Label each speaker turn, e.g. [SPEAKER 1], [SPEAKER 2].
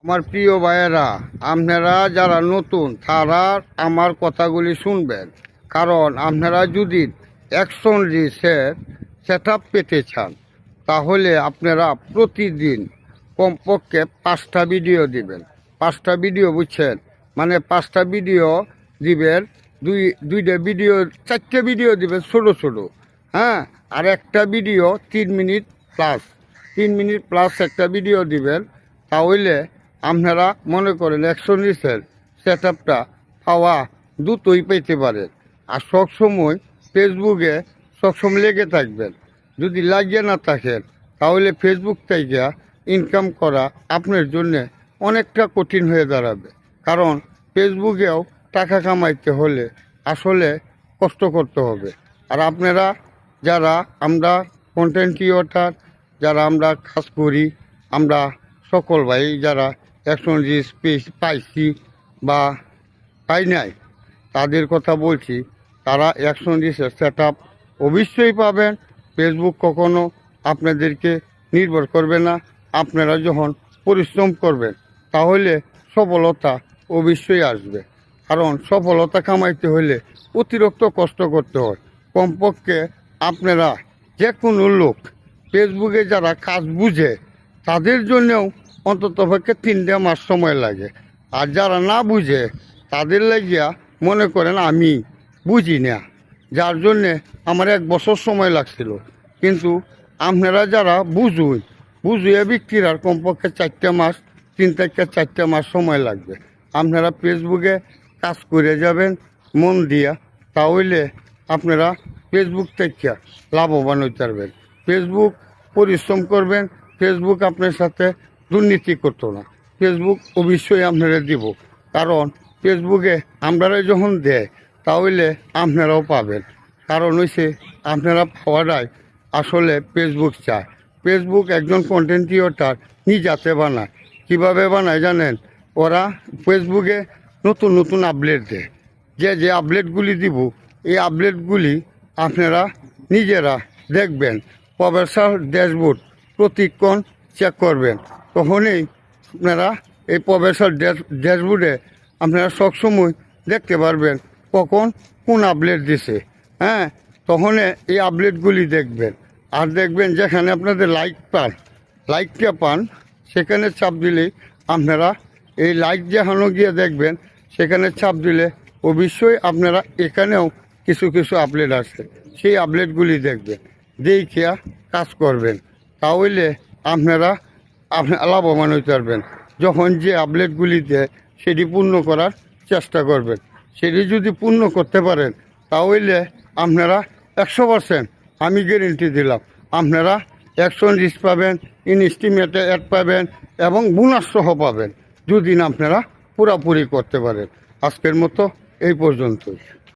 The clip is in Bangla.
[SPEAKER 1] আমার প্রিয় ভাইয়েরা, আপনারা যারা নতুন তারা আমার কথাগুলি শুনবেন, কারণ আপনারা যদি অ্যাকশন রিসের সেট আপ পেতে চান তাহলে আপনারা প্রতিদিন কমপক্ষে 5টা ভিডিও দিবেন। 5টা ভিডিও বুঝছেন, মানে 5টা ভিডিও দিবেন, দুইটা ভিডিও 4টে ভিডিও দিবেন ছোট ছোট, হ্যাঁ। আর একটা video 3 minute plus, 3 minute plus একটা ভিডিও দিবেন। তাহলে আপনারা মনে করেন অ্যাকশন রিসের সেট আপটা পাওয়া দ্রুতই পেতে পারেন। আর সবসময় ফেসবুকে সবসময় লেগে থাকবেন। যদি লাগিয়ে না থাকেন তাহলে ফেসবুক থেকে ইনকাম করা আপনার জন্য অনেকটা কঠিন হয়ে দাঁড়াবে, কারণ ফেসবুকেও টাকা কামাইতে হলে আসলে কষ্ট করতে হবে। আর আপনারা যারা আমরা কন্টেন্ট ক্রিয়েটর, যারা আমরা কাজ করি, আমরা সকল ভাই যারা অ্যাকশন রিস পাইছি বা পাই নাই তাদের কথা বলছি, তারা অ্যাকশন রিসের সেট আপ অবশ্যই পাবেন। ফেসবুক কখনো আপনাদেরকে নির্ভর করবে না। আপনারা যখন পরিশ্রম করবেন তাহলে সফলতা অবশ্যই আসবে, কারণ সফলতা কামাইতে হলে অতিরিক্ত কষ্ট করতে হয়। কমপক্ষে আপনারা যে কোনো লোক ফেসবুকে যারা কাজ বুঝে তাদের জন্যও অন্ততপক্ষে 3টে মাস সময় লাগে। আর যারা না বুঝে তাদের লাগিয়া মনে করেন আমি বুঝি না, যার জন্যে আমার 1 বছর সময় লাগছিল। কিন্তু আপনারা যারা বুঝুয়ে বিক্রির আর কমপক্ষে 4টে মাস, 3 থেকে 4টে মাস সময় লাগবে। আপনারা ফেসবুকে কাজ করে যাবেন মন দিয়া, তাহলে আপনারা ফেসবুক থেকে লাভবান হতে পারবেন। ফেসবুক পরিশ্রম করবেন, ফেসবুক আপনার সাথে দুর্নীতি করতো না। ফেসবুক অবশ্যই আপনারা দিব, কারণ ফেসবুকে আপনারা যখন দেয় তাহলে আপনারাও পাবেন। কারণ হয়েছে আপনারা পাওয়াটাই আসলে ফেসবুক চায়। ফেসবুক একজন কন্টেন্ট ক্রিয়েটর নিজাতে বানায়। কীভাবে বানায় জানেন? ওরা ফেসবুকে নতুন নতুন আপডেট দেয়। যে আপডেটগুলি দিব এই আপডেটগুলি আপনারা নিজেরা দেখবেন, প্রফেশনাল ড্যাশবোর্ড প্রতিক্ষণ চেক করবেন। তখনই আপনারা এই প্রফেশনাল ড্যাশবোর্ডে আপনারা সবসময় দেখতে পারবেন কখন কোন আপডেট দিছে, হ্যাঁ। তখন এই আপডেটগুলি দেখবেন। আর দেখবেন যেখানে আপনাদের লাইকটা পান সেখানে চাপ দিলেই আপনারা এই লাইক যেখানে গিয়ে দেখবেন, সেখানে চাপ দিলে অবশ্যই আপনারা এখানেও কিছু কিছু আপডেট আছে, সেই আপডেটগুলি দেখবেন, দেখিয়া কাজ করবেন। তাহলে আপনারা লাভবান হতে পারবেন। যখন যে আপডেটগুলি দেয় সেটি পূর্ণ করার চেষ্টা করবেন। সেটি যদি পূর্ণ করতে পারেন তাহলে আপনারা 100% আমি গ্যারেন্টি দিলাম আপনারা অ্যাকশন রিস পাবেন, ইনস্টিমেটে অ্যাড পাবেন এবং বোনাস সহ পাবেন, যদি না আপনারা পুরোপুরি করতে পারেন। আজকের মতো এই পর্যন্তই।